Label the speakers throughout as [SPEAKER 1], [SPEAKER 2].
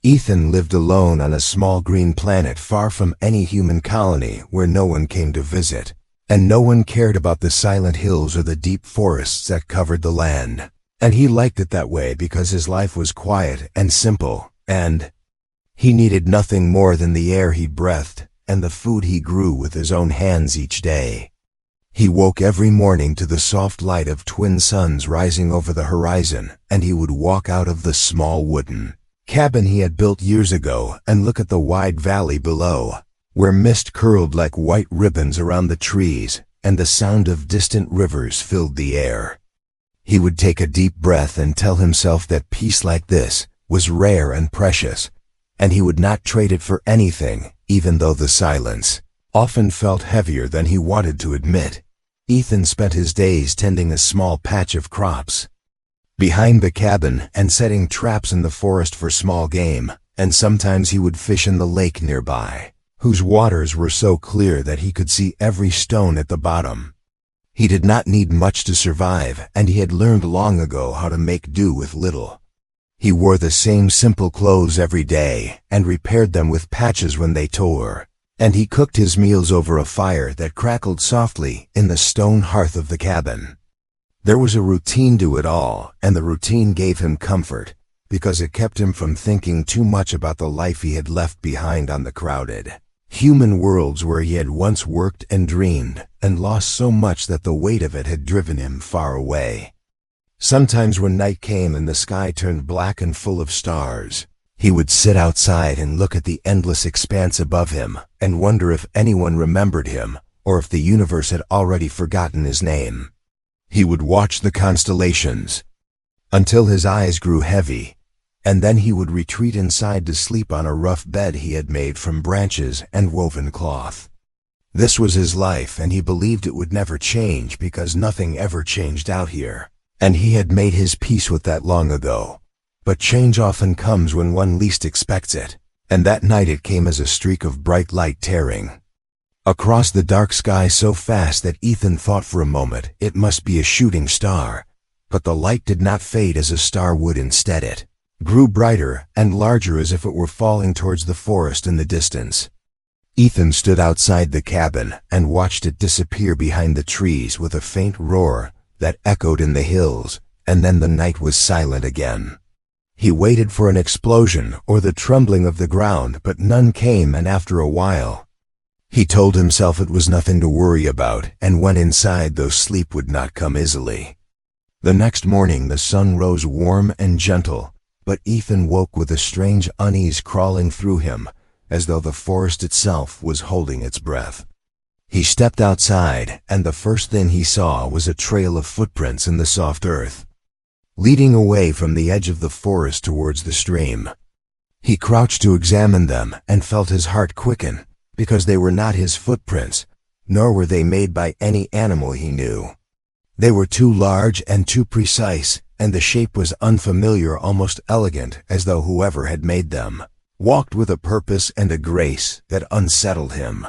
[SPEAKER 1] Ethan lived alone on a small green planet far from any human colony where no one came to visit, and no one cared about the silent hills or the deep forests that covered the land. And he liked it that way because his life was quiet and simple, and he needed nothing more than the air he breathed and the food he grew with his own hands each day. He woke every morning to the soft light of twin suns rising over the horizon, and he would walk out of the small wooden cabin he had built years ago and look at the wide valley below, where mist curled like white ribbons around the trees and the sound of distant rivers filled the air. He would take a deep breath and tell himself that peace like this was rare and precious, and he would not trade it for anything, even though the silence often felt heavier than he wanted to admit. Ethan spent his days tending a small patch of crops behind the cabin and setting traps in the forest for small game, and sometimes he would fish in the lake nearby, whose waters were so clear that he could see every stone at the bottom. He did not need much to survive, and he had learned long ago how to make do with little. He wore the same simple clothes every day and repaired them with patches when they tore, and he cooked his meals over a fire that crackled softly in the stone hearth of the cabin. There was a routine to it all, and the routine gave him comfort, because it kept him from thinking too much about the life he had left behind on the crowded human worlds where he had once worked and dreamed, and lost so much that the weight of it had driven him far away. Sometimes when night came and the sky turned black and full of stars, he would sit outside and look at the endless expanse above him and wonder if anyone remembered him or if the universe had already forgotten his name. He would watch the constellations until his eyes grew heavy, and then he would retreat inside to sleep on a rough bed he had made from branches and woven cloth. This was his life, and he believed it would never change because nothing ever changed out here, and he had made his peace with that long ago. But change often comes when one least expects it, and that night it came as a streak of bright light tearing across the dark sky so fast that Ethan thought for a moment it must be a shooting star, but the light did not fade as a star would. Instead it grew brighter and larger as if it were falling towards the forest in the distance. Ethan stood outside the cabin and watched it disappear behind the trees with a faint roar that echoed in the hills, and then the night was silent again. He waited for an explosion or the trembling of the ground, but none came, and after a while, he told himself it was nothing to worry about and went inside, though sleep would not come easily. The next morning the sun rose warm and gentle, but Ethan woke with a strange unease crawling through him, as though the forest itself was holding its breath. He stepped outside, and the first thing he saw was a trail of footprints in the soft earth, leading away from the edge of the forest towards the stream. He crouched to examine them and felt his heart quicken, because they were not his footprints, nor were they made by any animal he knew. They were too large and too precise, and the shape was unfamiliar, almost elegant, as though whoever had made them walked with a purpose and a grace that unsettled him.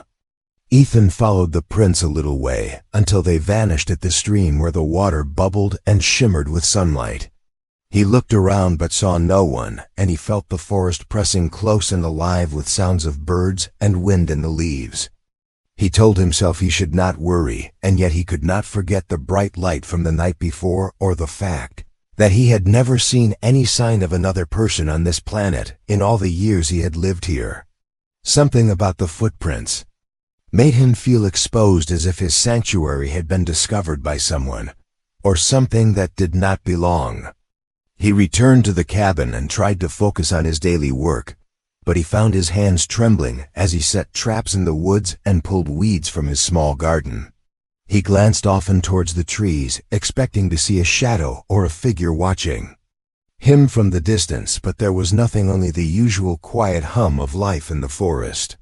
[SPEAKER 1] Ethan followed the prints a little way until they vanished at the stream where the water bubbled and shimmered with sunlight. He looked around but saw no one, and he felt the forest pressing close and alive with sounds of birds and wind in the leaves. He told himself he should not worry, and yet he could not forget the bright light from the night before or the fact that he had never seen any sign of another person on this planet in all the years he had lived here. Something about the footprints made him feel exposed, as if his sanctuary had been discovered by someone, or something that did not belong. He returned to the cabin and tried to focus on his daily work, but he found his hands trembling as he set traps in the woods and pulled weeds from his small garden. He glanced often towards the trees, expecting to see a shadow or a figure watching him from the distance, but there was nothing, only the usual quiet hum of life in the forest.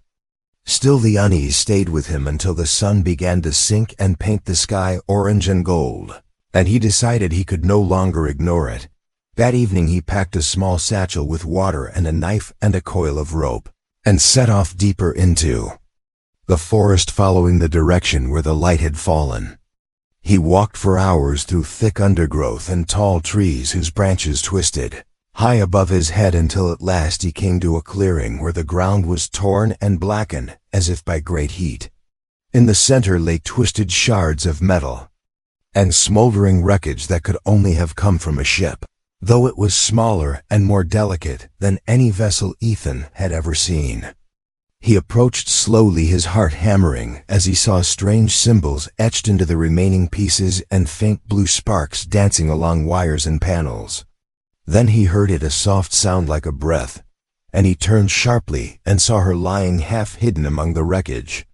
[SPEAKER 1] Still, the unease stayed with him until the sun began to sink and paint the sky orange and gold, and he decided he could no longer ignore it. That evening he packed a small satchel with water and a knife and a coil of rope, and set off deeper into the forest, following the direction where the light had fallen. He walked for hours through thick undergrowth and tall trees whose branches twisted high above his head, until at last he came to a clearing where the ground was torn and blackened as if by great heat. In the center lay twisted shards of metal and smoldering wreckage that could only have come from a ship, though it was smaller and more delicate than any vessel Ethan had ever seen. He approached slowly, his heart hammering as he saw strange symbols etched into the remaining pieces and faint blue sparks dancing along wires and panels. Then he heard it, a soft sound like a breath, and he turned sharply and saw her lying half hidden among the wreckage.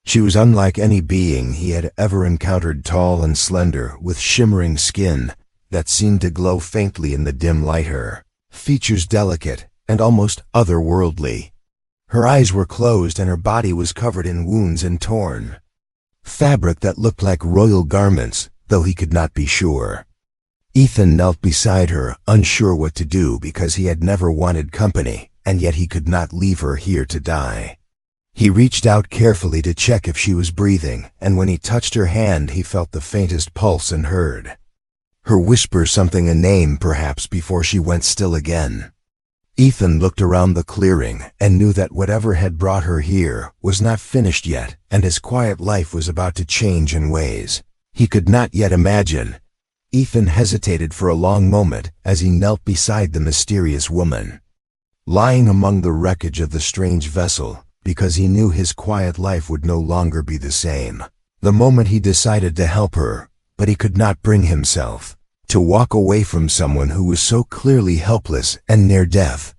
[SPEAKER 1] She was unlike any being he had ever encountered, tall and slender, with shimmering skin that seemed to glow faintly in the dim light, her features delicate and almost otherworldly. Her eyes were closed and her body was covered in wounds and torn fabric that looked like royal garments, though he could not be sure. Ethan knelt beside her, unsure what to do because he had never wanted company, and yet he could not leave her here to die. He reached out carefully to check if she was breathing, and when he touched her hand he felt the faintest pulse and heard her whisper something, a name perhaps, before she went still again. Ethan looked around the clearing and knew that whatever had brought her here was not finished yet, and his quiet life was about to change in ways he could not yet imagine. Ethan hesitated for a long moment as he knelt beside the mysterious woman lying among the wreckage of the strange vessel, because he knew his quiet life would no longer be the same the moment he decided to help her, but he could not bring himself to walk away from someone who was so clearly helpless and near death.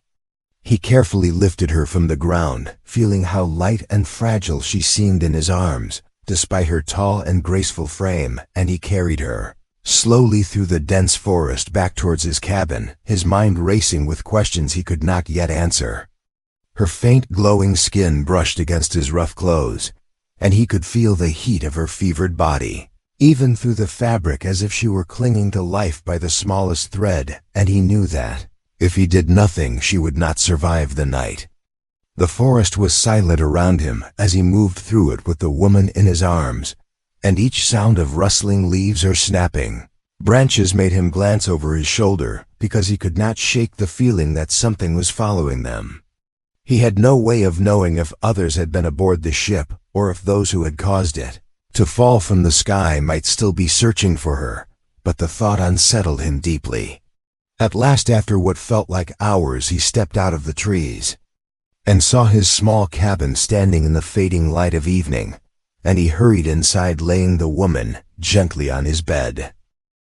[SPEAKER 1] He carefully lifted her from the ground, feeling how light and fragile she seemed in his arms, despite her tall and graceful frame, and he carried her slowly through the dense forest back towards his cabin, his mind racing with questions he could not yet answer. Her faint glowing skin brushed against his rough clothes, and he could feel the heat of her fevered body, even through the fabric, as if she were clinging to life by the smallest thread, and he knew that, if he did nothing, she would not survive the night. The forest was silent around him as he moved through it with the woman in his arms, and each sound of rustling leaves or snapping branches made him glance over his shoulder, because he could not shake the feeling that something was following them. He had no way of knowing if others had been aboard the ship, or if those who had caused it to fall from the sky might still be searching for her, but the thought unsettled him deeply. At last, after what felt like hours, he stepped out of the trees and saw his small cabin standing in the fading light of evening, and he hurried inside, laying the woman gently on his bed.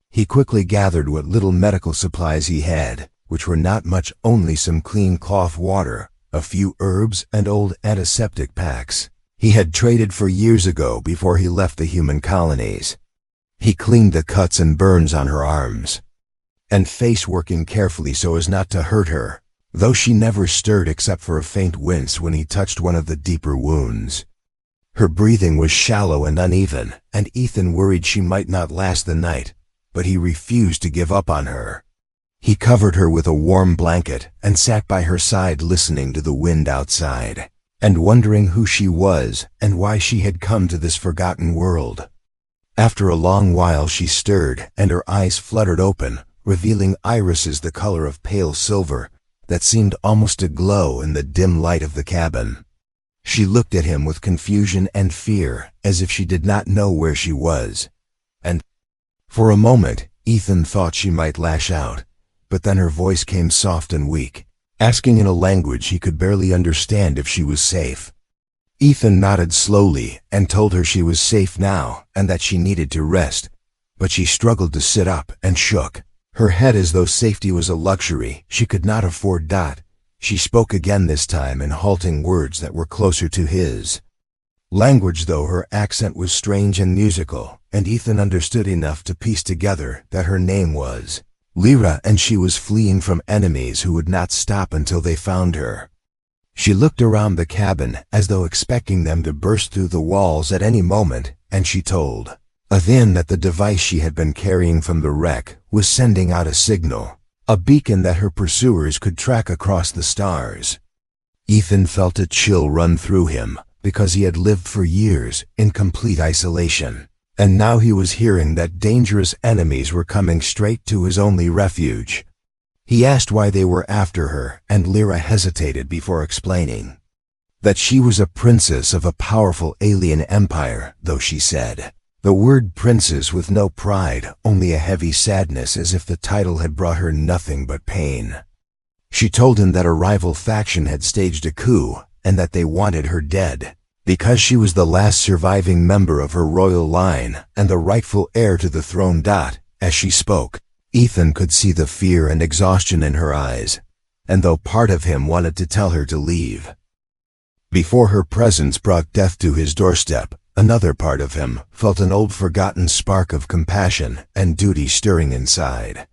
[SPEAKER 1] He quickly gathered what little medical supplies he had, which were not much, only some clean cloth water, a few herbs, and old antiseptic packs he had traded for years ago before he left the human colonies. He cleaned the cuts and burns on her arms and face, working carefully so as not to hurt her, though she never stirred except for a faint wince when he touched one of the deeper wounds. Her breathing was shallow and uneven, and Ethan worried she might not last the night, but he refused to give up on her. He covered her with a warm blanket and sat by her side, listening to the wind outside and wondering who she was and why she had come to this forgotten world. After a long while she stirred, and her eyes fluttered open, revealing irises the color of pale silver that seemed almost to glow in the dim light of the cabin. She looked at him with confusion and fear, as if she did not know where she was, and for a moment Ethan thought she might lash out, but then her voice came soft and weak, asking in a language he could barely understand if she was safe. Ethan nodded slowly and told her she was safe now and that she needed to rest, but she struggled to sit up and shook her head as though safety was a luxury she could not afford. She spoke again, this time in halting words that were closer to his language, though her accent was strange and musical, and Ethan understood enough to piece together that her name was Lyra, and she was fleeing from enemies who would not stop until they found her. She looked around the cabin as though expecting them to burst through the walls at any moment, and she told Ethan that the device she had been carrying from the wreck was sending out a signal, a beacon that her pursuers could track across the stars. Ethan felt a chill run through him, because he had lived for years in complete isolation, and now he was hearing that dangerous enemies were coming straight to his only refuge. He asked why they were after her, and Lyra hesitated before explaining that she was a princess of a powerful alien empire, though she said the word princess with no pride, only a heavy sadness, as if the title had brought her nothing but pain. She told him that a rival faction had staged a coup, and that they wanted her dead, because she was the last surviving member of her royal line, and the rightful heir to the throne. As she spoke, Ethan could see the fear and exhaustion in her eyes, and though part of him wanted to tell her to leave before her presence brought death to his doorstep, another part of him felt an old forgotten spark of compassion and duty stirring inside.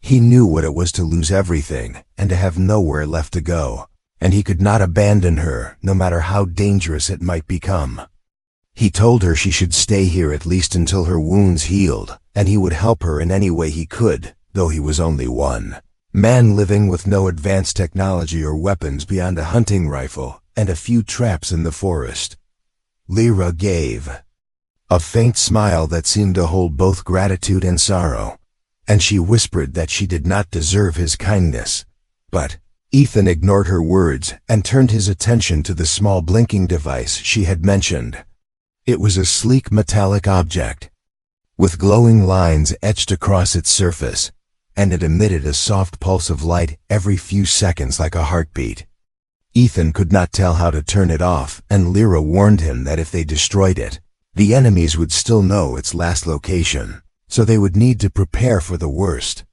[SPEAKER 1] He knew what it was to lose everything and to have nowhere left to go, and he could not abandon her, no matter how dangerous it might become. He told her she should stay here at least until her wounds healed, and he would help her in any way he could, though he was only one man living with no advanced technology or weapons beyond a hunting rifle and a few traps in the forest. Lyra gave a faint smile that seemed to hold both gratitude and sorrow, and she whispered that she did not deserve his kindness. But Ethan ignored her words and turned his attention to the small blinking device she had mentioned. It was a sleek metallic object, with glowing lines etched across its surface, and it emitted a soft pulse of light every few seconds like a heartbeat. Ethan could not tell how to turn it off, and Lyra warned him that if they destroyed it, the enemies would still know its last location, so they would need to prepare for the worst.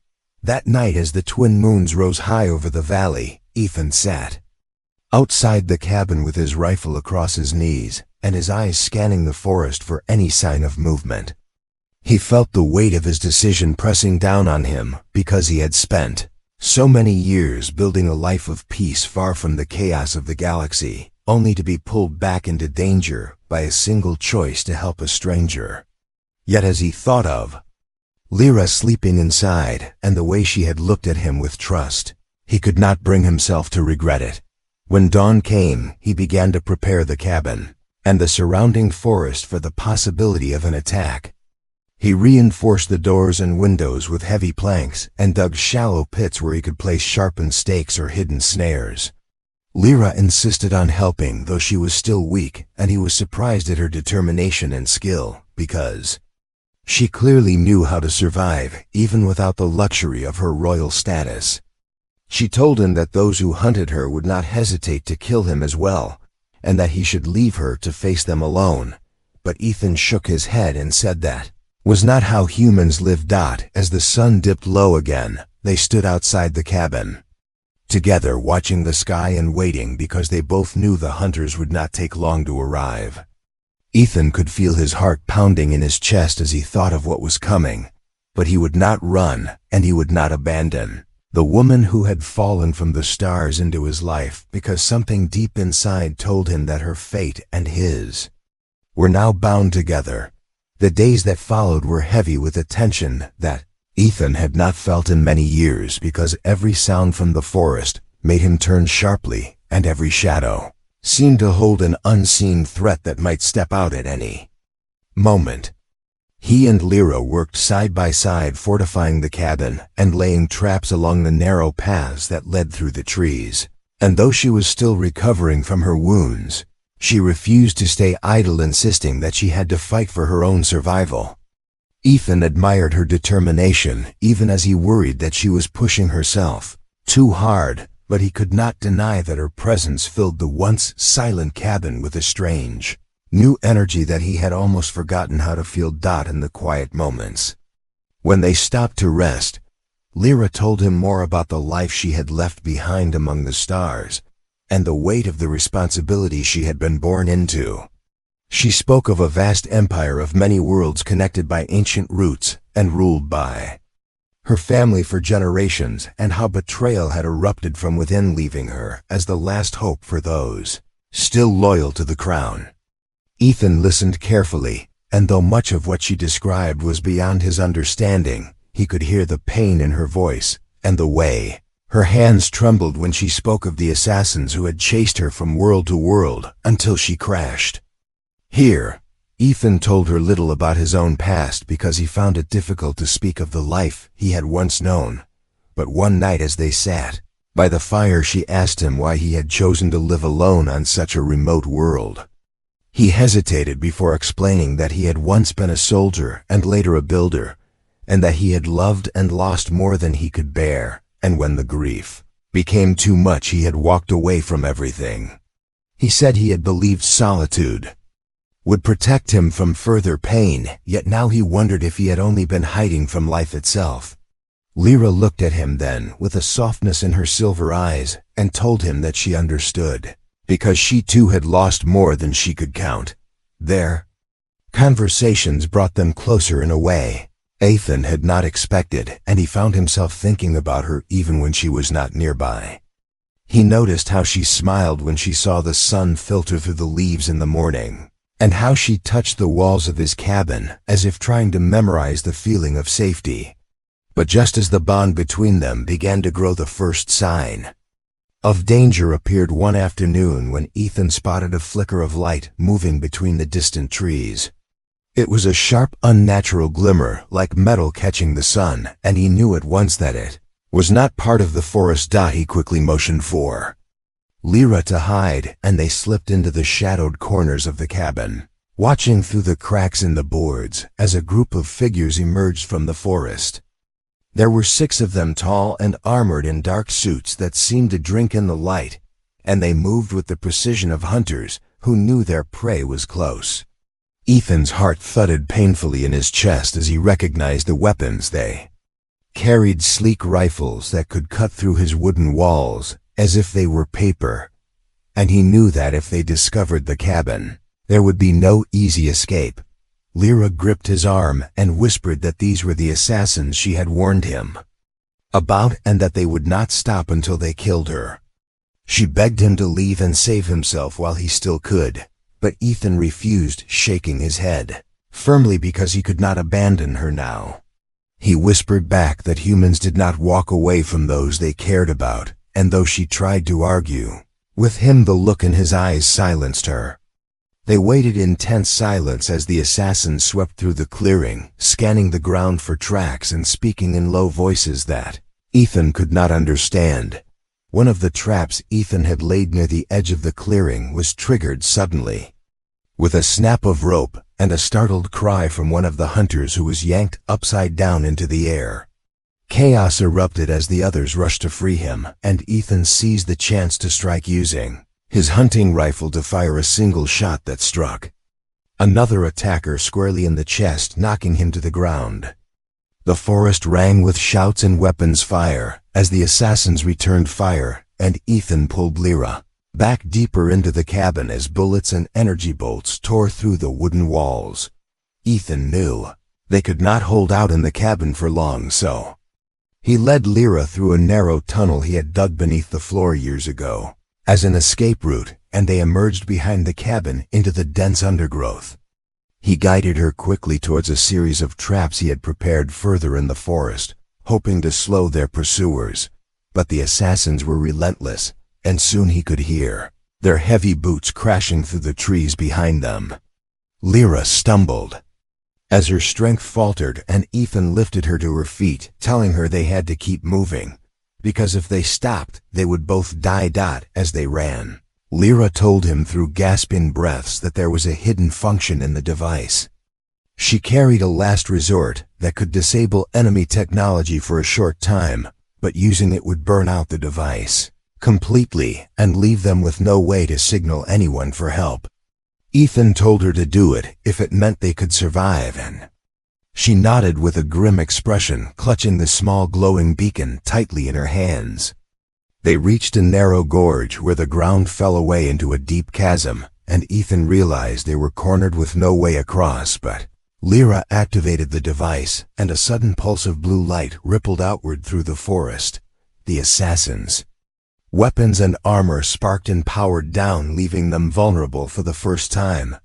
[SPEAKER 1] That night, as the twin moons rose high over the valley, Ethan sat outside the cabin with his rifle across his knees, and his eyes scanning the forest for any sign of movement. He felt the weight of his decision pressing down on him, because he had spent so many years building a life of peace far from the chaos of the galaxy, only to be pulled back into danger by a single choice to help a stranger. Yet as he thought of Lyra sleeping inside and the way she had looked at him with trust, he could not bring himself to regret it. When dawn came, he began to prepare the cabin and the surrounding forest for the possibility of an attack. He reinforced the doors and windows with heavy planks and dug shallow pits where he could place sharpened stakes or hidden snares. Lyra insisted on helping, though she was still weak, and he was surprised at her determination and skill, because she clearly knew how to survive, even without the luxury of her royal status. She told him that those who hunted her would not hesitate to kill him as well, and that he should leave her to face them alone. But Ethan shook his head and said that was not how humans lived. As the sun dipped low again, they stood outside the cabin together, watching the sky and waiting, because they both knew the hunters would not take long to arrive. Ethan could feel his heart pounding in his chest as he thought of what was coming, but he would not run, and he would not abandon the woman who had fallen from the stars into his life, because something deep inside told him that her fate and his were now bound together. The days that followed were heavy with a tension that Ethan had not felt in many years, because every sound from the forest made him turn sharply, and every shadow seemed to hold an unseen threat that might step out at any moment. He and Lyra worked side by side, fortifying the cabin and laying traps along the narrow paths that led through the trees. And though she was still recovering from her wounds, she refused to stay idle, insisting that she had to fight for her own survival. Ethan admired her determination, even as he worried that she was pushing herself too hard, but he could not deny that her presence filled the once silent cabin with a strange, new energy that he had almost forgotten how to feel. In the quiet moments when they stopped to rest, Lyra told him more about the life she had left behind among the stars, and the weight of the responsibility she had been born into. She spoke of a vast empire of many worlds connected by ancient roots and ruled by her family for generations, and how betrayal had erupted from within, leaving her as the last hope for those still loyal to the crown. Ethan listened carefully, and though much of what she described was beyond his understanding, he could hear the pain in her voice and the way her hands trembled when she spoke of the assassins who had chased her from world to world until she crashed. Here, Ethan told her little about his own past, because he found it difficult to speak of the life he had once known. but one night as they sat by the fire, she asked him why he had chosen to live alone on such a remote world. He hesitated before explaining that he had once been a soldier and later a builder, and that he had loved and lost more than he could bear, and when the grief became too much, he had walked away from everything. He said he had believed solitude would protect him from further pain, yet now he wondered if he had only been hiding from life itself. Lyra looked at him then with a softness in her silver eyes and told him that she understood, because she too had lost more than she could count. Their conversations brought them closer in a way Ethan had not expected, and he found himself thinking about her even when she was not nearby. He noticed how she smiled when she saw the sun filter through the leaves in the morning, and how she touched the walls of his cabin as if trying to memorize the feeling of safety. But just as the bond between them began to grow, the first sign of danger appeared one afternoon when Ethan spotted a flicker of light moving between the distant trees. It was a sharp, unnatural glimmer, like metal catching the sun, and he knew at once that it was not part of the forest. He quickly motioned for Lyra to hide, and they slipped into the shadowed corners of the cabin, watching through the cracks in the boards as a group of figures emerged from the forest. There were 6 of them, tall and armored in dark suits that seemed to drink in the light, and they moved with the precision of hunters who knew their prey was close. Ethan's heart thudded painfully in his chest as he recognized the weapons they carried, sleek rifles that could cut through his wooden walls as if they were paper, and he knew that if they discovered the cabin, there would be no easy escape. Lyra gripped his arm and whispered that these were the assassins she had warned him about, and that they would not stop until they killed her. She begged him to leave and save himself while he still could, but Ethan refused, shaking his head firmly because he could not abandon her now. He whispered back that humans did not walk away from those they cared about, and though she tried to argue with him, the look in his eyes silenced her. They waited in tense silence as the assassins swept through the clearing, scanning the ground for tracks and speaking in low voices that Ethan could not understand. One of the traps Ethan had laid near the edge of the clearing was triggered suddenly, with a snap of rope and a startled cry from one of the hunters, who was yanked upside down into the air. Chaos erupted as the others rushed to free him, and Ethan seized the chance to strike, using his hunting rifle to fire a single shot that struck another attacker squarely in the chest, knocking him to the ground. The forest rang with shouts and weapons fire as the assassins returned fire, and Ethan pulled Lyra back deeper into the cabin as bullets and energy bolts tore through the wooden walls. Ethan knew they could not hold out in the cabin for long, so he led Lyra through a narrow tunnel he had dug beneath the floor years ago as an escape route, and they emerged behind the cabin into the dense undergrowth. He guided her quickly towards a series of traps he had prepared further in the forest, hoping to slow their pursuers. But the assassins were relentless, and soon he could hear their heavy boots crashing through the trees behind them. Lyra stumbled as her strength faltered, and Ethan lifted her to her feet, telling her they had to keep moving, because if they stopped, they would both die. As they ran, Lyra told him through gasping breaths that there was a hidden function in the device. She carried a last resort that could disable enemy technology for a short time, but using it would burn out the device completely and leave them with no way to signal anyone for help. Ethan told her to do it if it meant they could survive, and she nodded with a grim expression, clutching the small glowing beacon tightly in her hands. They reached a narrow gorge where the ground fell away into a deep chasm, and Ethan realized they were cornered with no way across. But Lyra activated the device, and a sudden pulse of blue light rippled outward through the forest. The assassins' weapons and armor sparked and powered down, leaving them vulnerable for the first time.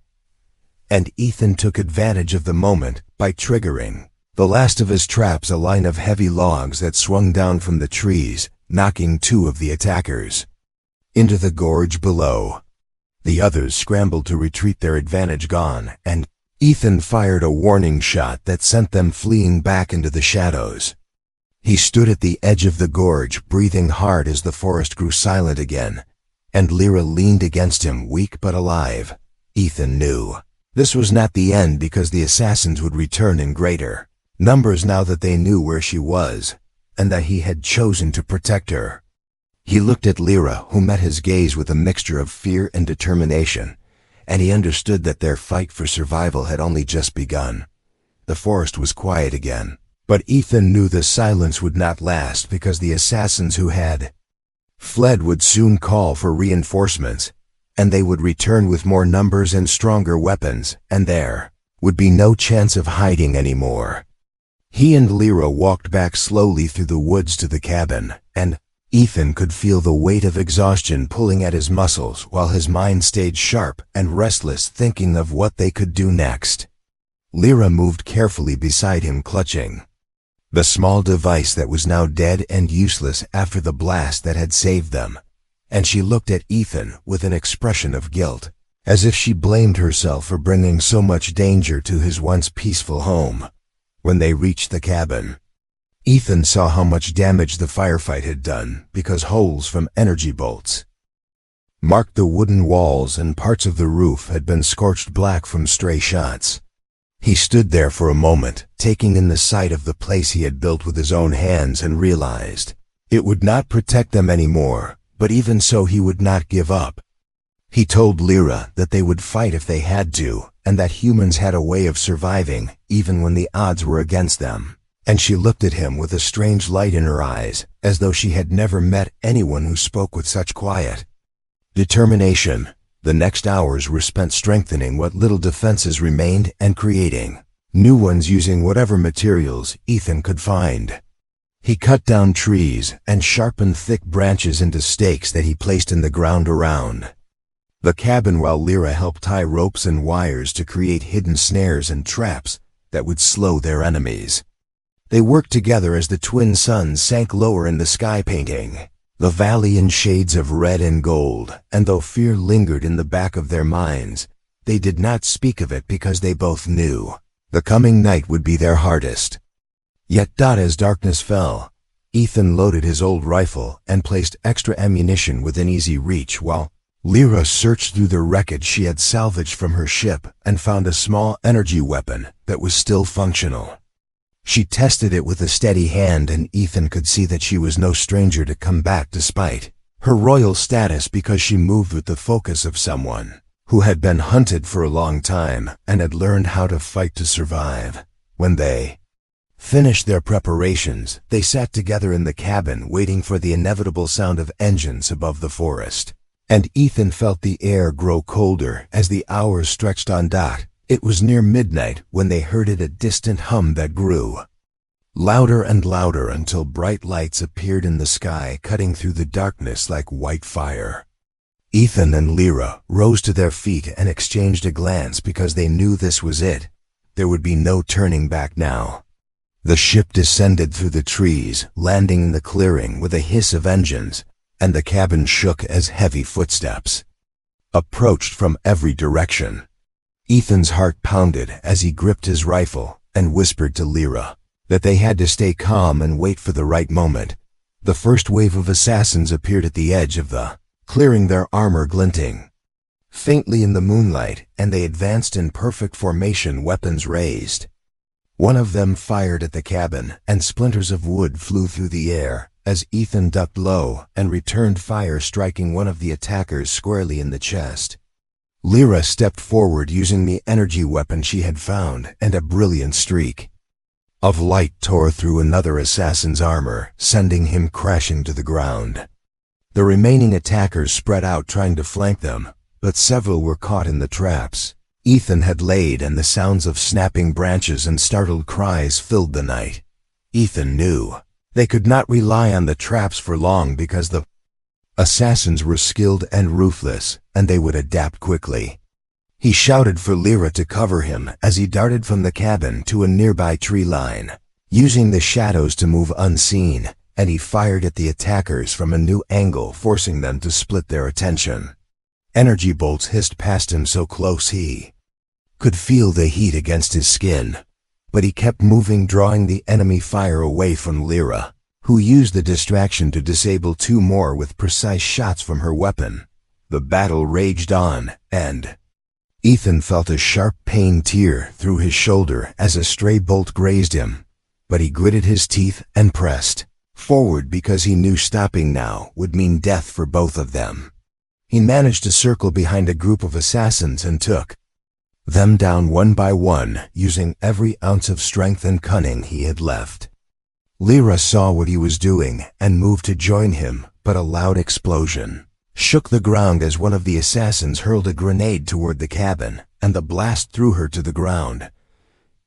[SPEAKER 1] And Ethan took advantage of the moment by triggering the last of his traps, a line of heavy logs that swung down from the trees, knocking 2 of the attackers into the gorge below. The others scrambled to retreat, their advantage gone, and Ethan fired a warning shot that sent them fleeing back into the shadows. He stood at the edge of the gorge, breathing hard as the forest grew silent again, and Lyra leaned against him, weak but alive. Ethan knew this was not the end, because the assassins would return in greater numbers now that they knew where she was, and that he had chosen to protect her. He looked at Lyra, who met his gaze with a mixture of fear and determination, and he understood that their fight for survival had only just begun. The forest was quiet again, but Ethan knew the silence would not last, because the assassins who had fled would soon call for reinforcements, and they would return with more numbers and stronger weapons, and there would be no chance of hiding anymore. He and Lyra walked back slowly through the woods to the cabin, and Ethan could feel the weight of exhaustion pulling at his muscles, while his mind stayed sharp and restless, thinking of what they could do next. Lyra moved carefully beside him, clutching the small device that was now dead and useless after the blast that had saved them, and she looked at Ethan with an expression of guilt, as if she blamed herself for bringing so much danger to his once peaceful home. When they reached the cabin, Ethan saw how much damage the firefight had done, because holes from energy bolts marked the wooden walls, and parts of the roof had been scorched black from stray shots. He stood there for a moment, taking in the sight of the place he had built with his own hands, and realized it would not protect them anymore, but even so he would not give up. He told Lyra that they would fight if they had to, and that humans had a way of surviving, even when the odds were against them. And she looked at him with a strange light in her eyes, as though she had never met anyone who spoke with such quiet determination. The next hours were spent strengthening what little defenses remained and creating new ones using whatever materials Ethan could find. He cut down trees and sharpened thick branches into stakes that he placed in the ground around the cabin, while Lyra helped tie ropes and wires to create hidden snares and traps that would slow their enemies. They worked together as the twin suns sank lower in the sky, painting the valley in shades of red and gold, and though fear lingered in the back of their minds, they did not speak of it, because they both knew the coming night would be their hardest. Yet as darkness fell, Ethan loaded his old rifle and placed extra ammunition within easy reach, while Lyra searched through the wreckage she had salvaged from her ship and found a small energy weapon that was still functional. She tested it with a steady hand, and Ethan could see that she was no stranger to combat despite her royal status, because she moved with the focus of someone who had been hunted for a long time and had learned how to fight to survive. When they finished their preparations, they sat together in the cabin, waiting for the inevitable sound of engines above the forest. And Ethan felt the air grow colder as the hours stretched on. It was near midnight when they heard a distant hum that grew louder and louder until bright lights appeared in the sky, cutting through the darkness like white fire. Ethan and Lyra rose to their feet and exchanged a glance, because they knew this was it. There would be no turning back now. The ship descended through the trees, landing in the clearing with a hiss of engines, and the cabin shook as heavy footsteps approached from every direction. Ethan's heart pounded as he gripped his rifle and whispered to Lyra that they had to stay calm and wait for the right moment. The first wave of assassins appeared at the edge of the clearing, their armor glinting faintly in the moonlight, and they advanced in perfect formation, weapons raised. One of them fired at the cabin, and splinters of wood flew through the air as Ethan ducked low and returned fire, striking one of the attackers squarely in the chest. Lyra stepped forward using the energy weapon she had found, and a brilliant streak of light tore through another assassin's armor, sending him crashing to the ground. The remaining attackers spread out, trying to flank them, but several were caught in the traps Ethan had laid, and the sounds of snapping branches and startled cries filled the night. Ethan knew they could not rely on the traps for long, because the assassins were skilled and ruthless, and they would adapt quickly. He shouted for Lyra to cover him as he darted from the cabin to a nearby tree line, using the shadows to move unseen, and he fired at the attackers from a new angle, forcing them to split their attention. Energy bolts hissed past him so close he could feel the heat against his skin, but he kept moving, drawing the enemy fire away from Lyra. who used the distraction to disable two more with precise shots from her weapon. The battle raged on, and Ethan felt a sharp pain tear through his shoulder as a stray bolt grazed him. But he gritted his teeth and pressed forward because he knew stopping now would mean death for both of them. He managed to circle behind a group of assassins and took them down one by one, using every ounce of strength and cunning he had left. Lyra saw what he was doing and moved to join him, but a loud explosion shook the ground as one of the assassins hurled a grenade toward the cabin, and the blast threw her to the ground.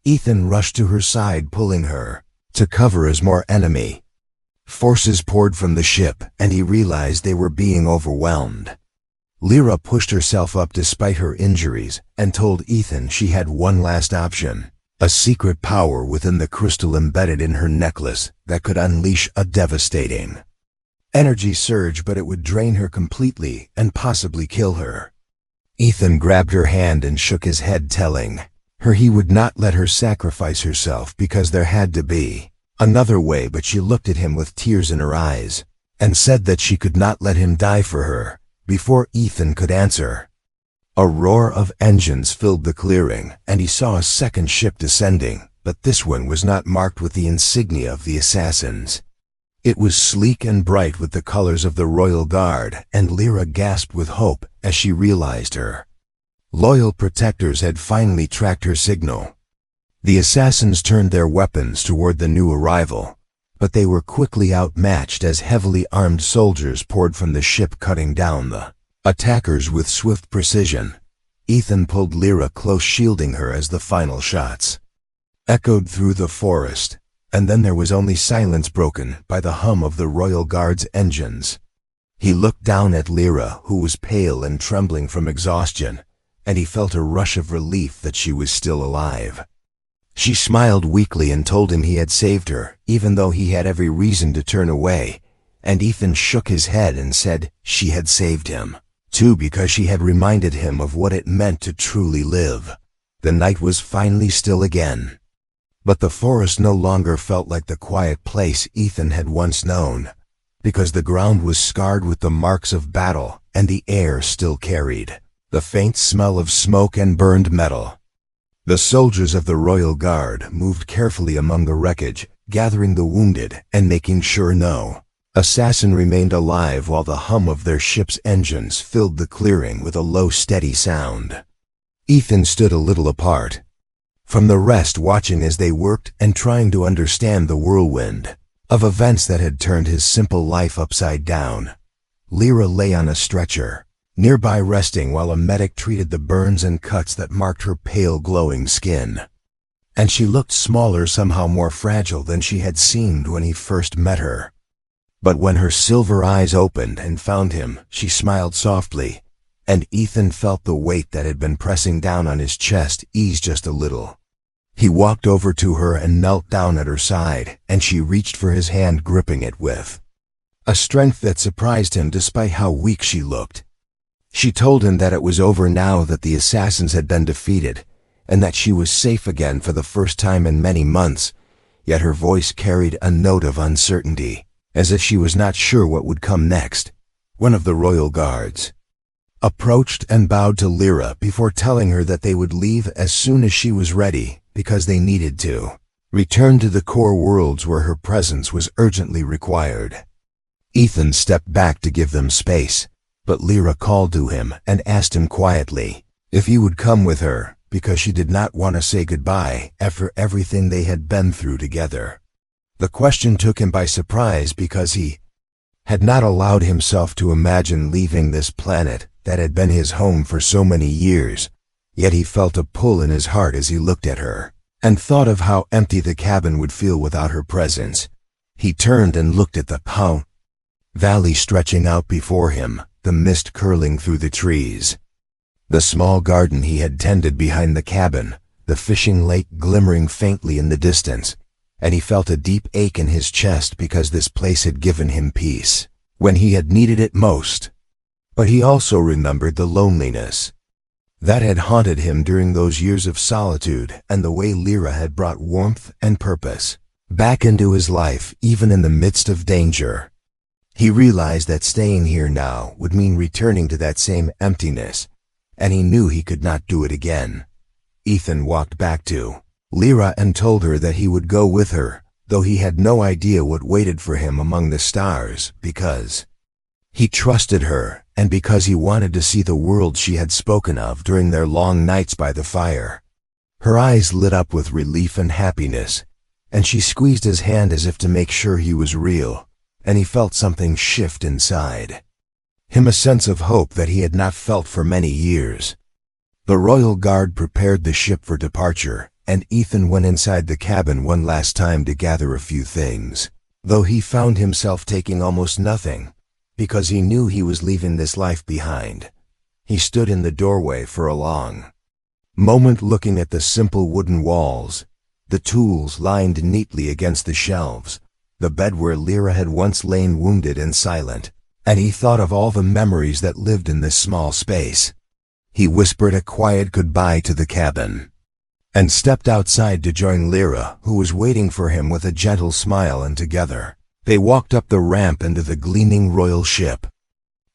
[SPEAKER 1] Ethan rushed to her side, pulling her to cover as more enemy forces poured from the ship, and he realized they were being overwhelmed. Lyra pushed herself up despite her injuries and told Ethan she had one last option, a secret power within the crystal embedded in her necklace that could unleash a devastating energy surge, but it would drain her completely and possibly kill her. Ethan grabbed her hand and shook his head, telling her he would not let her sacrifice herself because there had to be another way, but she looked at him with tears in her eyes and said that she could not let him die for her. Before Ethan could answer, a roar of engines filled the clearing, and he saw a second ship descending, but this one was not marked with the insignia of the assassins. It was sleek and bright with the colors of the Royal Guard, and Lyra gasped with hope as she realized her loyal protectors had finally tracked her signal. The assassins turned their weapons toward the new arrival, but they were quickly outmatched as heavily armed soldiers poured from the ship, cutting down the attackers with swift precision. Ethan pulled Lyra close, shielding her as the final shots echoed through the forest, and then there was only silence broken by the hum of the Royal Guard's engines. He looked down at Lyra, who was pale and trembling from exhaustion, and he felt a rush of relief that she was still alive. She smiled weakly and told him he had saved her, even though he had every reason to turn away, and Ethan shook his head and said she had saved him, too, because she had reminded him of what it meant to truly live. The night was finally still again, but the forest no longer felt like the quiet place Ethan had once known, because the ground was scarred with the marks of battle, and the air still carried the faint smell of smoke and burned metal. The soldiers of the Royal Guard moved carefully among the wreckage, gathering the wounded and making sure no assassin remained alive, while the hum of their ship's engines filled the clearing with a low, steady sound. Ethan stood a little apart from the rest, watching as they worked and trying to understand the whirlwind of events that had turned his simple life upside down. Lyra lay on a stretcher nearby, resting while a medic treated the burns and cuts that marked her pale, glowing skin. And she looked smaller, somehow more fragile than she had seemed when he first met her. But when her silver eyes opened and found him, she smiled softly, and Ethan felt the weight that had been pressing down on his chest ease just a little. He walked over to her and knelt down at her side, and she reached for his hand, gripping it with a strength that surprised him despite how weak she looked. She told him that it was over now, that the assassins had been defeated, and that she was safe again for the first time in many months, yet her voice carried a note of uncertainty, as if she was not sure what would come next. One of the Royal Guards approached and bowed to Lyra before telling her that they would leave as soon as she was ready, because they needed to return to the core worlds where her presence was urgently required. Ethan stepped back to give them space, but Lyra called to him and asked him quietly if he would come with her, because she did not want to say goodbye after everything they had been through together. The question took him by surprise, because he had not allowed himself to imagine leaving this planet that had been his home for so many years, yet he felt a pull in his heart as he looked at her and thought of how empty the cabin would feel without her presence. He turned and looked at the valley stretching out before him, the mist curling through the trees, the small garden he had tended behind the cabin, the fishing lake glimmering faintly in the distance, and he felt a deep ache in his chest because this place had given him peace when he had needed it most. But he also remembered the loneliness that had haunted him during those years of solitude, and the way Lyra had brought warmth and purpose back into his life even in the midst of danger. He realized that staying here now would mean returning to that same emptiness, and he knew he could not do it again. Ethan walked back to Lyra and told her that he would go with her, though he had no idea what waited for him among the stars, because he trusted her and because he wanted to see the world she had spoken of during their long nights by the fire. Her eyes lit up with relief and happiness, and she squeezed his hand as if to make sure he was real, and he felt something shift inside him, a sense of hope that he had not felt for many years. The royal guard prepared the ship for departure, and Ethan went inside the cabin one last time to gather a few things, though he found himself taking almost nothing, because he knew he was leaving this life behind. He stood in the doorway for a long moment, looking at the simple wooden walls, the tools lined neatly against the shelves, the bed where Lyra had once lain wounded and silent, and he thought of all the memories that lived in this small space. He whispered a quiet goodbye to the cabin and stepped outside to join Lyra, who was waiting for him with a gentle smile, and together they walked up the ramp into the gleaming royal ship.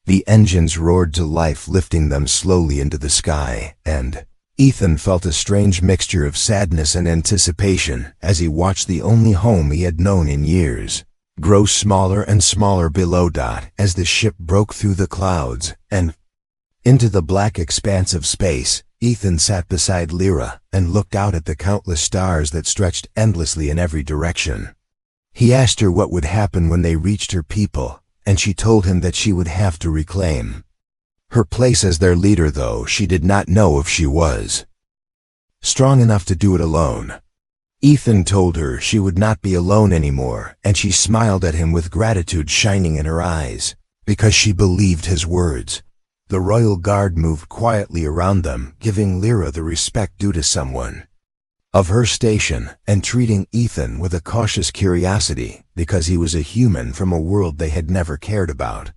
[SPEAKER 1] The engines roared to life, lifting them slowly into the sky, and Ethan felt a strange mixture of sadness and anticipation as he watched the only home he had known in years grow smaller and smaller below as the ship broke through the clouds and into the black expanse of space. Ethan sat beside Lyra and looked out at the countless stars that stretched endlessly in every direction. He asked her what would happen when they reached her people, and she told him that she would have to reclaim her place as their leader, though she did not know if she was strong enough to do it alone. Ethan told her she would not be alone anymore, and she smiled at him with gratitude shining in her eyes, because she believed his words. The royal guard moved quietly around them, giving Lyra the respect due to someone of her station, and treating Ethan with a cautious curiosity, because he was a human from a world they had never cared about.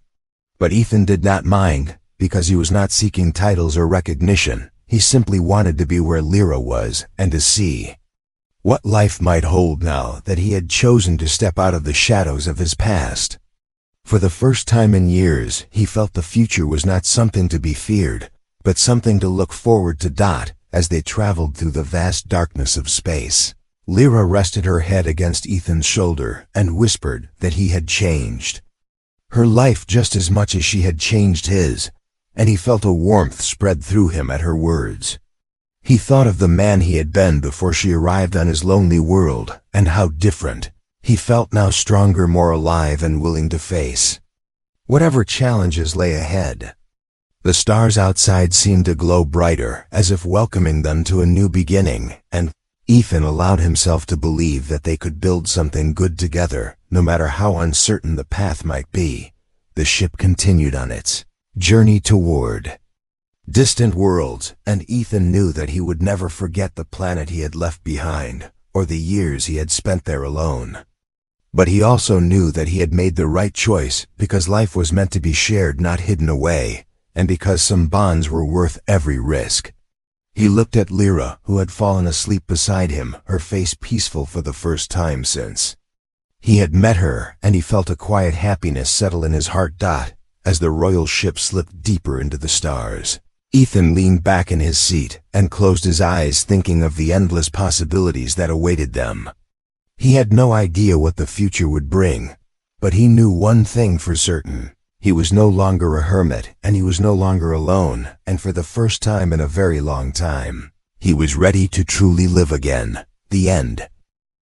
[SPEAKER 1] But Ethan did not mind, because he was not seeking titles or recognition. He simply wanted to be where Lyra was, and to see what life might hold now that he had chosen to step out of the shadows of his past. For the first time in years, he felt the future was not something to be feared, but something to look forward to. As they traveled through the vast darkness of space, Lyra rested her head against Ethan's shoulder and whispered that he had changed her life just as much as she had changed his, and he felt a warmth spread through him at her words. He thought of the man he had been before she arrived on his lonely world, and how different he felt now, stronger, more alive, and willing to face whatever challenges lay ahead. The stars outside seemed to glow brighter, as if welcoming them to a new beginning, and Ethan allowed himself to believe that they could build something good together, no matter how uncertain the path might be. The ship continued on its journey toward distant worlds, and Ethan knew that he would never forget the planet he had left behind, or the years he had spent there alone. But he also knew that he had made the right choice, because life was meant to be shared, not hidden away, and because some bonds were worth every risk. He looked at Lyra, who had fallen asleep beside him, her face peaceful for the first time since he had met her, and he felt a quiet happiness settle in his heart. As the royal ship slipped deeper into the stars, Ethan leaned back in his seat and closed his eyes, thinking of the endless possibilities that awaited them. He had no idea what the future would bring, but he knew one thing for certain. He was no longer a hermit, and he was no longer alone, and for the first time in a very long time, he was ready to truly live again. The end.